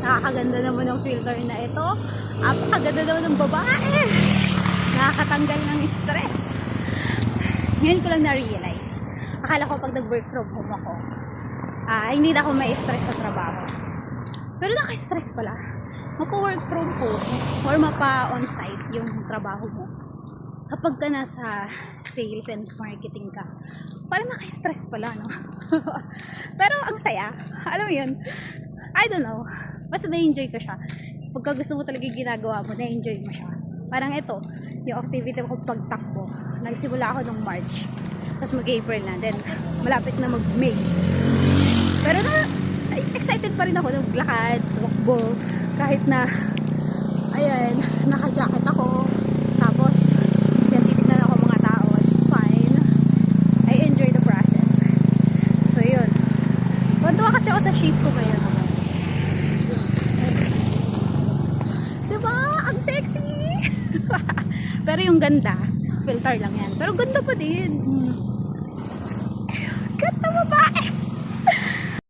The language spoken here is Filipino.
Nakakaganda naman ng filter na ito. Napakaganda naman ng babae. Nakakatanggal ng stress. Ngayon ko lang na-realize. Akala ko pag nag-work from home ako, hindi na ako ma-stress sa trabaho. Pero naka-stress pala. Mapa-work from home or mapa-on-site yung trabaho mo. Kapag ka nasa sales and marketing ka, parang naka-stress pala, no? Pero ang saya. Alam mo yun? I don't know. Basta na-enjoy ko siya. Pagka gusto mo talaga yung ginagawa mo, na-enjoy mo siya. Parang ito, yung activity ko pagtakbo. Nagsimula ako nung March. Tapos mag-April na. Then, malapit na mag-May. Pero excited pa rin ako nung lakad, walkbo. Kahit na, ayan, naka-jacket ako. Tapos, yan, titignan ako mga tao. It's fine. I enjoy the process. So, yun. Tuwa kasi ako sa shape ko ngayon. Diba? Ang sexy! Pero yung ganda, filter lang yan. Pero ganda pa din.